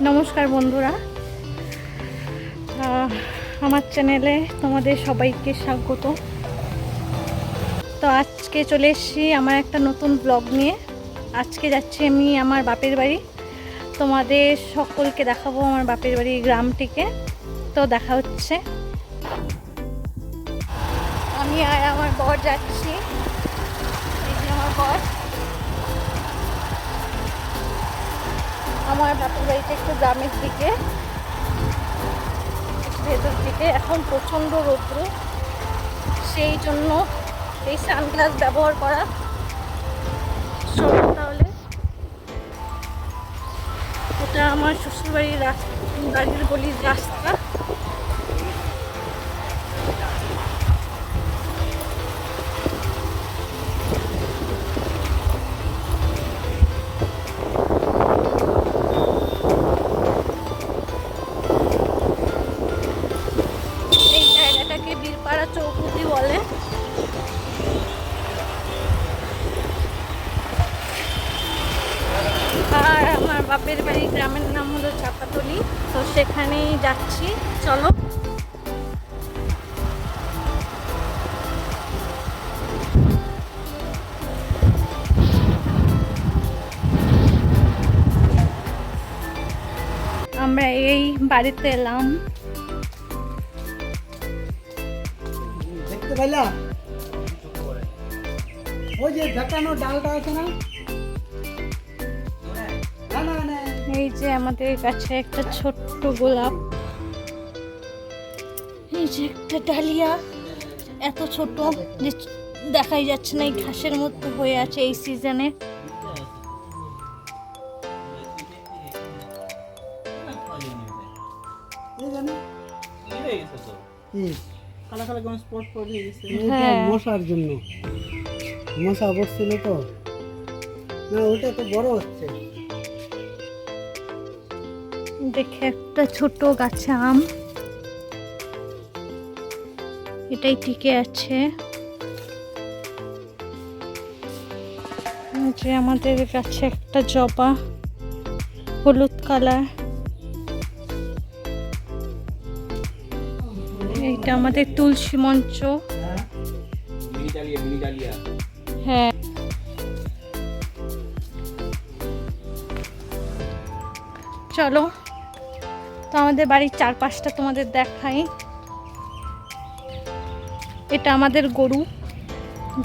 নমস্কার বন্ধুরা, আমার চ্যানেলে তোমাদের সবাইকে স্বাগত। তো আজকে চলে এসেছি আমার একটা নতুন ব্লগ নিয়ে। আজকে যাচ্ছি আমি আমার বাপের বাড়ি। তোমাদের সকলকে দেখাবো আমার বাপের বাড়ি গ্রামটিকে। তো দেখা হচ্ছে। আমি আর আমার বর যাচ্ছি। এই যে আমার বর। আমার বাপের বাড়িটা একটু গ্রামের দিকে, ভেতর দিকে। এখন প্রচণ্ড রৌদ্র, সেই জন্য এই সানগ্লাস ব্যবহার করা। তাহলে এটা আমার শ্বশুরবাড়ির বাড়ির গলির রাস্তা। এই জায়গাটাকে বীরপাড়া চৌপতি বলে। আর আমার বাপের বাড়ি গ্রামের নাম হলো চাপাতলি। তো সেখানেই যাচ্ছি, চলো। আমরা এই বাড়িতে এলাম। দেখতে পাইলা ওই যে ঢাকানো ডালটা আছে না? এই যে আমাদের কাছে একটা ছোট্ট গোলাপ, এই যে একটা ডালিয়া, এত ছোট যে দেখাই যাচ্ছে না, এই ঘাসের মধ্যে হয়ে আছে এই সিজনে। মশার জন্য মশা বসছিল তো না, ওটা তো বড় হচ্ছে। দেখে একটা ছোট গাছে আম, এটাই টিকে আছে। যে আমাদের কাছে একটা জবা, হলুদ কালার। এইটা আমাদের তুলসী মঞ্চ। হ্যাঁ, চলো তো আমাদের বাড়ির চারপাশটা তোমাদের দেখাই। এটা আমাদের গরু,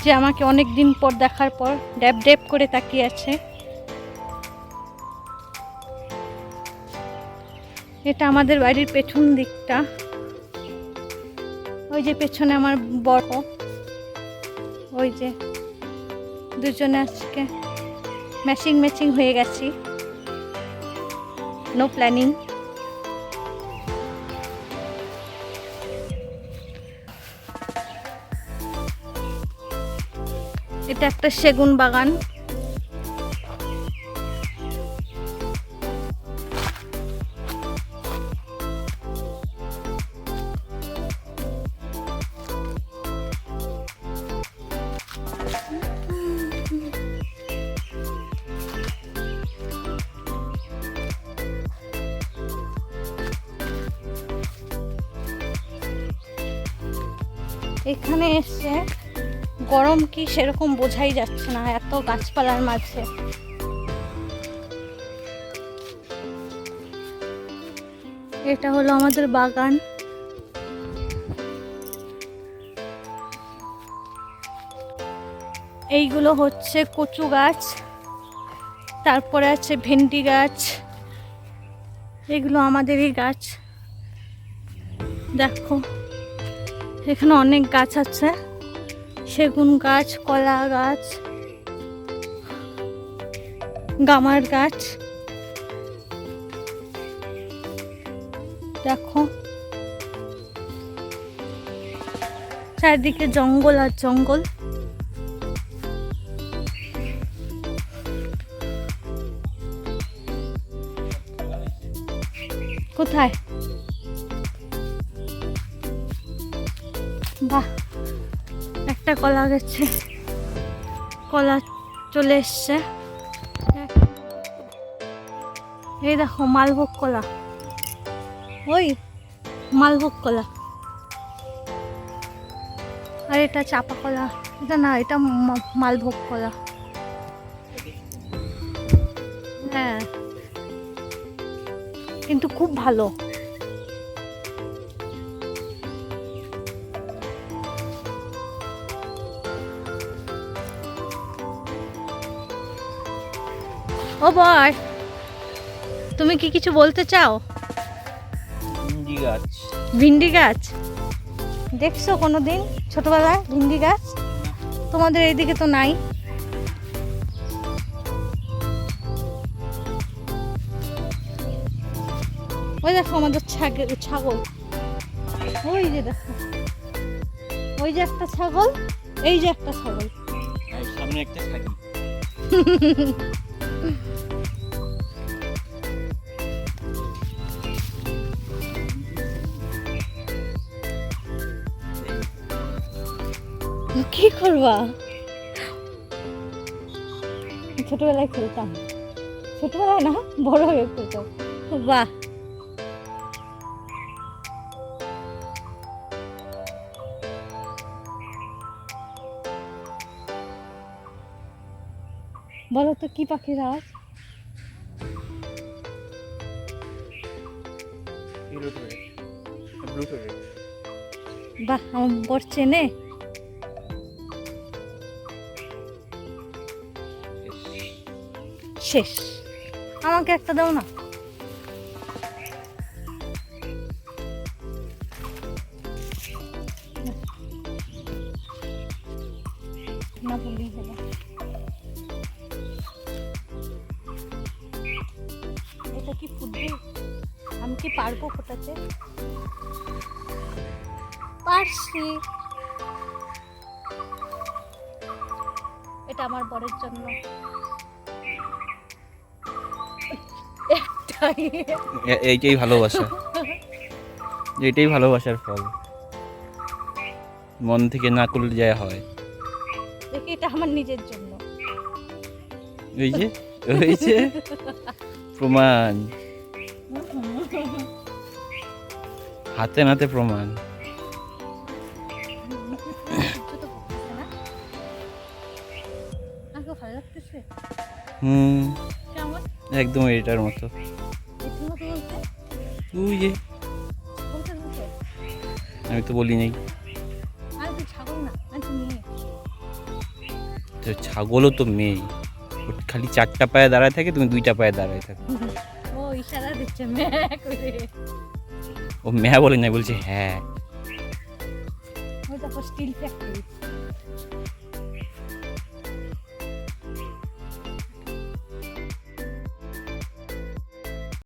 যে আমাকে অনেক দিন পর দেখার পর ড্যাব ড্যাব করে তাকিয়ে আছে। এটা আমাদের বাড়ির পেছন দিকটা। ওই যে পেছনে আমার বড়, ওই যে দুজনে আজকে ম্যাচিং হয়ে গেছি, নো প্ল্যানিং। এটা একটা সেগুন বাগান। এখানে এসে গরম কি সেরকম বোঝাই যাচ্ছে না, এত গাছপালার মাঝে। এটা হলো আমাদের বাগান। এইগুলো হচ্ছে কচু গাছ, তারপরে আছে ভেন্ডি গাছ। এগুলো আমাদেরই গাছ। দেখো এখানে অনেক গাছ আছে, সেগুন গাছ, কলা গাছ, গামার গাছ। দেখো চারদিকে জঙ্গল আর জঙ্গল। কোথায়? বাহ, একটা কলা গেছে, কলা চলে এসছে। এই দেখো মালভোগ কলা, ওই মালভোগ কলা। আর এটা চাপা কলা, এটা না, এটা মালভোগ কলা। হ্যাঁ, কিন্তু খুব ভালো। ও বর, তুমি কি কিছু বলতে চাও? ভিন্ডি গাছ। ভিন্ডি গাছ দেখছো কোনোদিন ছোটবেলায়? ভিন্ডি গাছ তোমাদের এইদিকে তো নাই। ওই দেখো আমাদের ছাগল, ওই যে দেখো, ওই যে একটা ছাগল, এই যে একটা ছাগল। আর সামনে একটা থাকি। কি করবা? ছোটবেলায় খেলতাম, ছোটবেলায় না বড় হয়ে খেলতাম। বাহ, বলো তো কি পাখির আওয়াজ? বাহ, আমার বর চেনে। শেষ, আমাকে একটা দাও না। না বললেই হলো। এটা কি ফুটবে? আমি কি পারবো ফোটাতে? পারছি। এটা আমার বরের জন্য। এইটাই ভালোবাসা, এটাই ভালোবাসার ফল। মন থেকে না করলে যা হয়। দেখি, এটা আমার নিজের জন্য। ওই যে, ওই যে প্রমাণ, হাতে নাতে প্রমাণ। ভালো লাগতেছে। কেমন? একদম এটার মতো। তুই যে, আমি তো বলি নাই। ছাগল না, তো ছাগলও তো মেয়ে, ও খালি 4টা পায়ে দাঁড়ায় থাকে, তুমি 2টা পায়ে দাঁড়ায় থাকো। ও ইশারা দিচ্ছে ম্যা করে। ও মেয়া বলে নাই, বলছে হ্যাঁ। ওই দেখো স্টিল ফ্যাক্টরি।